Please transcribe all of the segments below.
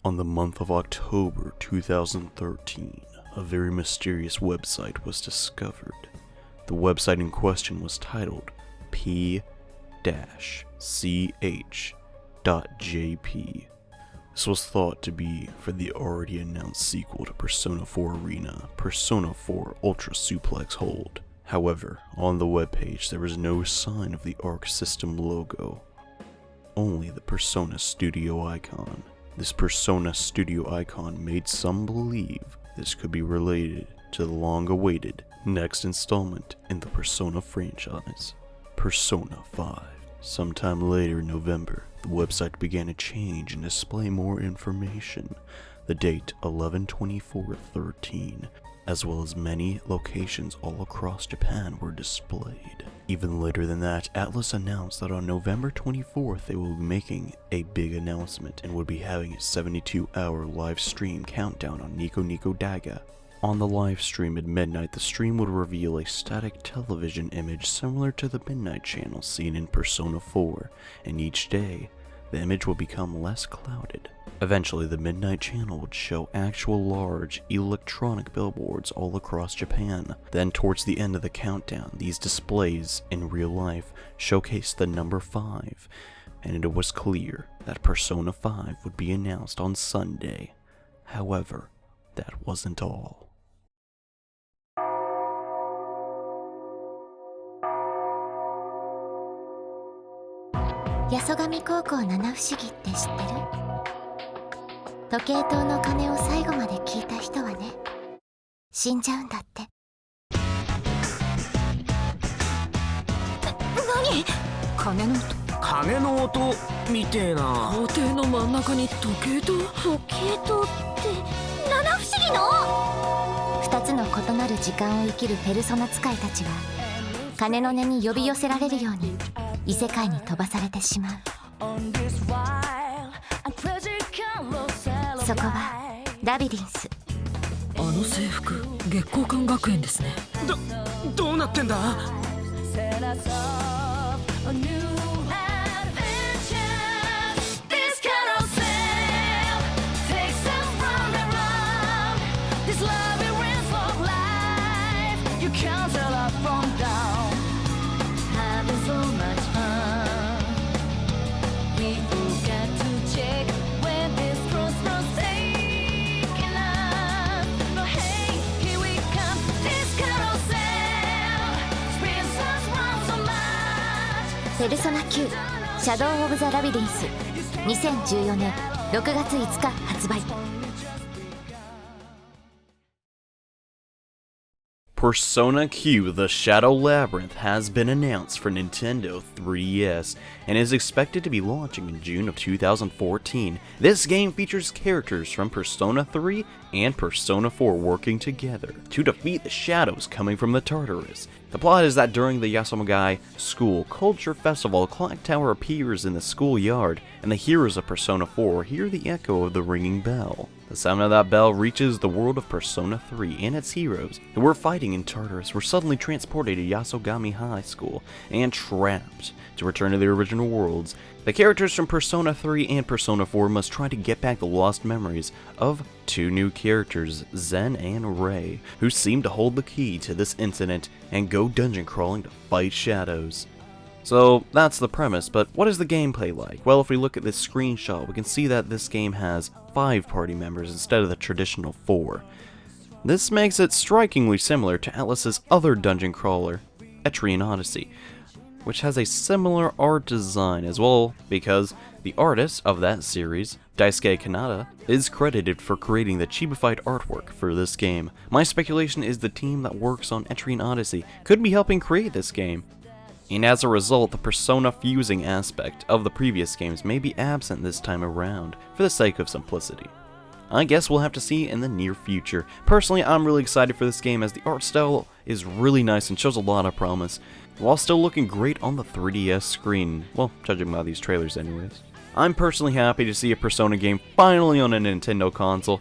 On the month of October 2013, a very mysterious website was discovered. The website in question was titled P-CH.jp. This was thought to be for the already announced sequel to Persona 4 Arena, Persona 4 Ultra Suplex Hold. However, on the webpage there was no sign of the Arc System logo, only the Persona Studio icon. This Persona Studio icon made some believe this could be related to the long-awaited next installment in the Persona franchise, Persona 5. Sometime later in November, the website began to change and display more information. The date 11/24/13, as well as many locations all across Japan were displayed. Even later than that, Atlus announced that on November 24th they will be making a big announcement and would be having a 72-hour live stream countdown on Nico Nico Daga. On the live stream at midnight, the stream would reveal a static television image similar to the Midnight Channel seen in Persona 4, and each day, the image would become less clouded. Eventually, the Midnight Channel would show actual large electronic billboards all across Japan. Then, towards the end of the countdown, these displays in real life showcased the number 5, and it was clear that Persona 5 would be announced on Sunday. However, that wasn't all. JohneAwesome 高校七不思議って知ってる？時計塔の鐘を最後まで聞いた人はね、死んじゃうんだって。何？鐘の音？鐘の音みてえな。校庭の真ん中に時計塔？時計塔って七不思議の？2つの異なる時間を生きるペルソナ使いたちは、鐘の音に呼び寄せられるように異世界に飛ばされてしまう。そこはラビリンス。あの制服、月光館学園ですね。どうなってんだ？ペルソナ9シャドウ・オブ・ザ・ラビリンス2014年6月5日発売。Persona Q The Shadow Labyrinth has been announced for Nintendo 3DS and is expected to be launching in June of 2014. This game features characters from Persona 3 and Persona 4 working together to defeat the shadows coming from the Tartarus. The plot is that during the Yasumagai School Culture Festival, a clock tower appears in the schoolyard, and the heroes of Persona 4 hear the echo of the ringing bell. The sound of that bell reaches the world of Persona 3, and its heroes, who were fighting in Tartarus, were suddenly transported to Yasogami High School and trapped to return to their original worlds. The characters from Persona 3 and Persona 4 must try to get back the lost memories of two new characters, Zen and Rei, who seem to hold the key to this incident and go dungeon crawling to fight shadows. So that's the premise, but what is the gameplay like? Well, if we look at this screenshot, we can see that this game has 5 party members instead of the traditional 4. This makes it strikingly similar to Atlus's other dungeon crawler, Etrian Odyssey, which has a similar art design as well, because the artist of that series, Daisuke Kanada, is credited for creating the chibified artwork for this game. My speculation is the team that works on Etrian Odyssey could be helping create this game, and as a result, the Persona fusing aspect of the previous games may be absent this time around, for the sake of simplicity. I guess we'll have to see in the near future. Personally, I'm really excited for this game as the art style is really nice and shows a lot of promise, while still looking great on the 3DS screen. Well, judging by these trailers anyways. I'm personally happy to see a Persona game finally on a Nintendo console,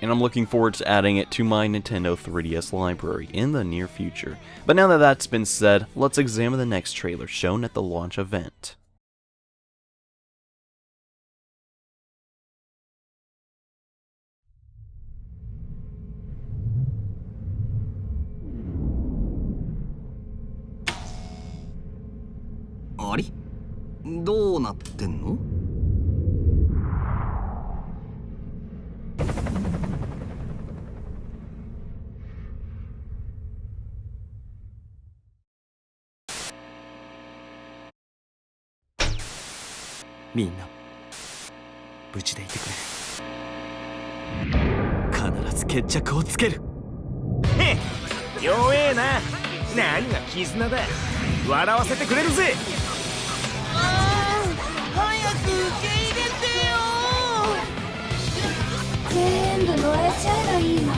and I'm looking forward to adding it to my Nintendo 3DS library in the near future. But now that that's been said, let's examine the next trailer shown at the launch event. わり？どうなってんの？みんな無事でいてくれ。必ず決着をつける。へっ、弱えな。何が絆だ。笑わせてくれるぜ。早く受け入れてよ。全部燃えちゃえばいいの。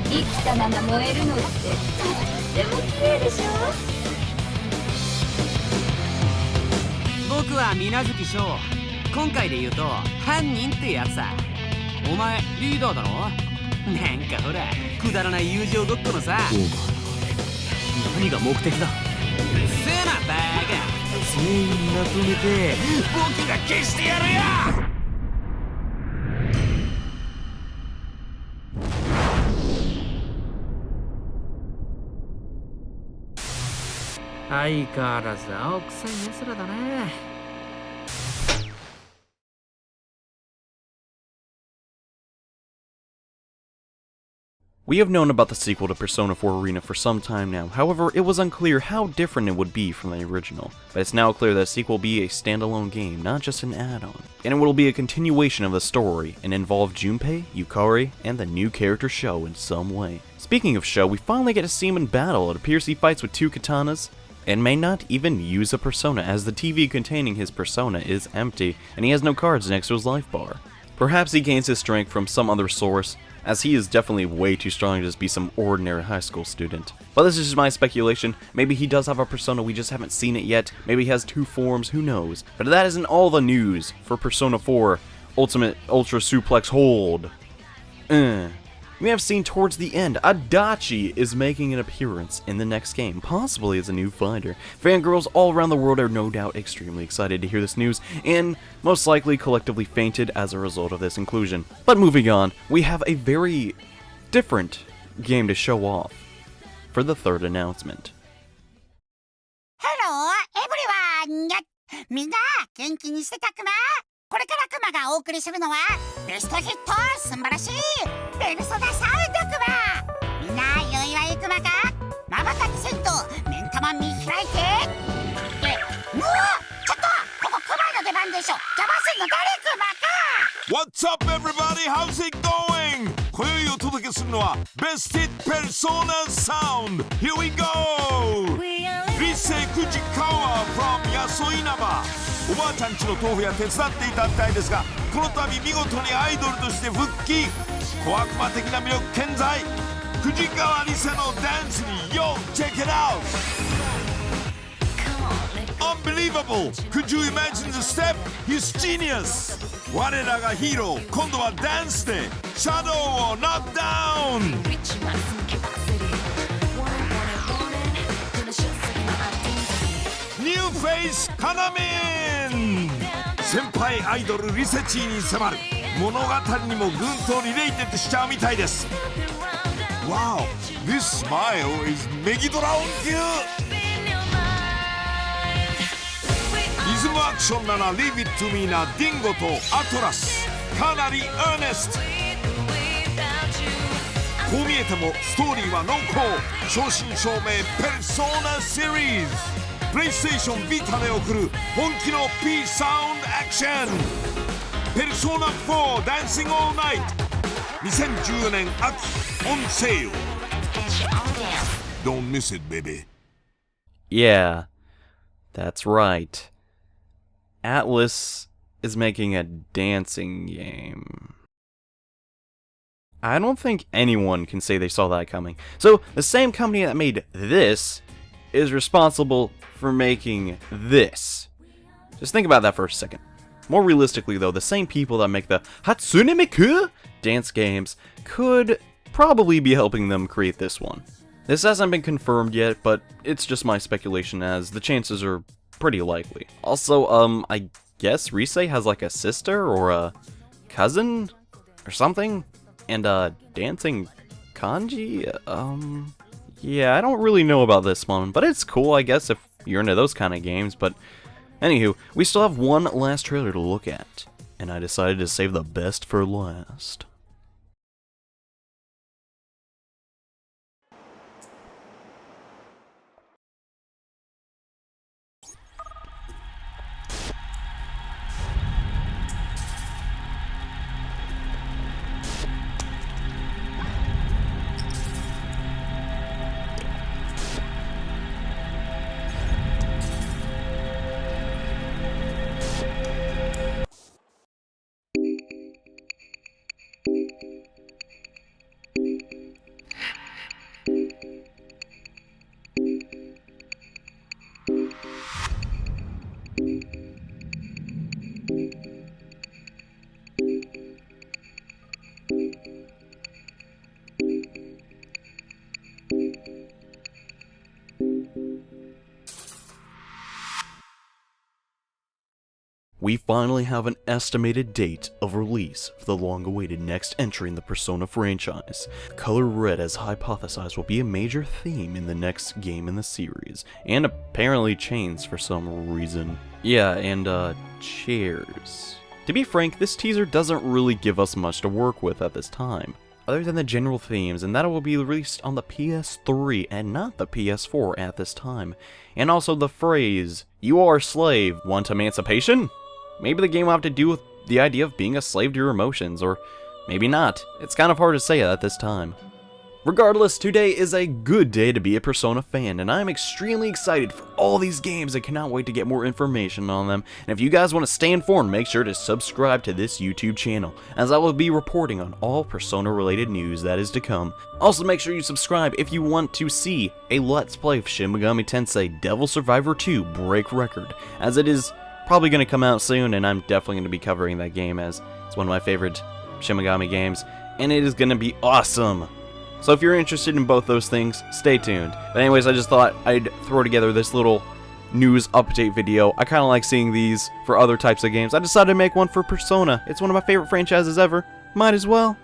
生きたまま燃えるのってとっても綺麗でしょ。僕は水無月翔。今回で言うと犯人ってやつさ。お前リーダーだろ。なんかほらくだらない友情ごっこのさ。お前何が目的だ？うっせえなバカ。全員まとめて僕が消してやるよ。相変わらず青臭い奴らだね。We have known about the sequel to Persona 4 Arena for some time now, however, it was unclear how different it would be from the original, but it's now clear that the sequel will be a standalone game, not just an add-on, and it will be a continuation of the story, and involve Junpei, Yukari, and the new character Sho in some way. Speaking of Sho, we finally get to see him in battle. It appears he fights with 2 katanas, and may not even use a persona, as the TV containing his persona is empty, and he has no cards next to his life bar. Perhaps he gains his strength from some other source, as he is definitely way too strong to just be some ordinary high school student. But this is just my speculation. Maybe he does have a persona, we just haven't seen it yet. Maybe he has 2 forms, who knows. But that isn't all the news for Persona 4 Ultimate Ultra Suplex Hold. We have seen towards the end, Adachi is making an appearance in the next game, possibly as a new fighter. Fangirls all around the world are no doubt extremely excited to hear this news, and most likely collectively fainted as a result of this inclusion. But moving on, we have a very different game to show off for the 3rd announcement. Hello, everyone! みんな元気にしてたくま？これからクマがお送りするのはベストヒット素晴らしいペルソナサウンドクマ。みんな良いわいクマか？まばたきせんと目ん玉見開いて。うわ、ちょっとここクマの出番でしょ。邪魔すんの誰クマか。 What's up everybody? How's it going? 今宵お届けするのはベストヒットペルソナサウンド。 Here we go! リセクジカワ from ヤソイナバ。おばあちゃんちの豆腐屋手伝っていたみたいですが、この度見事にアイドルとして復帰。小悪魔的な魅力健在、藤川リセのダンスに Yo! Check it out! Unbelievable! Could you imagine the step? He's genius! 我らがヒーロー、今度はダンスでシャドウをノックダウン。ニューフェイスカナミン。先輩アイドルリセチーに迫る物語にもぐんとリレーテッドしちゃうみたいです。 Wow! This smile is メギドラ音級。リズムアクションなら Leave It To Me なディンゴとアトラス、かなりアーネスト。こう見えてもストーリーは濃厚。正真正銘ペルソナシリーズ。プレイステーションビータで送る本気の P サウンドアクション。ペルソナ4 Dancing All Night 2014年秋 on sale. Don't miss it, baby. Yeah, that's right. Atlas is making a dancing game. I don't think anyone can say they saw that coming. So, the same company that made this is responsible for making this. Just think about that for a second. More realistically though, the same people that make the Hatsune Miku dance games could probably be helping them create this one. This hasn't been confirmed yet, but it's just my speculation as the chances are pretty likely. Also, I guess Rise has like a sister or a cousin or something? And dancing kanji? Yeah, I don't really know about this one, but it's cool, I guess, if you're into those kind of games, but Anywho, we still have one last trailer to look at, and I decided to save the best for last. We finally have an estimated date of release for the long-awaited next entry in the Persona franchise. Color red, as hypothesized, will be a major theme in the next game in the series, and apparently chains for some reason. Yeah, and chairs. To be frank, this teaser doesn't really give us much to work with at this time, other than the general themes, and that it will be released on the PS3 and not the PS4 at this time. And also the phrase, "You are a slave, want emancipation?" Maybe the game will have to do with the idea of being a slave to your emotions, or maybe not. It's kind of hard to say at this time. Regardless, today is a good day to be a Persona fan, and I'm extremely excited for all these games and cannot wait to get more information on them. And if you guys want to stay informed, make sure to subscribe to this YouTube channel, as I will be reporting on all Persona related news that is to come. Also, make sure you subscribe if you want to see a Let's Play of Shin Megami Tensei Devil Survivor 2 Break Record, as it is probably going to come out soon, and I'm definitely going to be covering that game, as it's one of my favorite Shin Megami games, and it is going to be awesome. So if you're interested in both those things, stay tuned. But anyways, I just thought I'd throw together this little news update video. I kind of like seeing these for other types of games. I decided to make one for Persona. It's one of my favorite franchises ever. Might as well.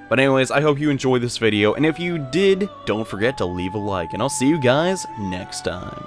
But anyways, I hope you enjoyed this video, and if you did, don't forget to leave a like, and I'll see you guys next time.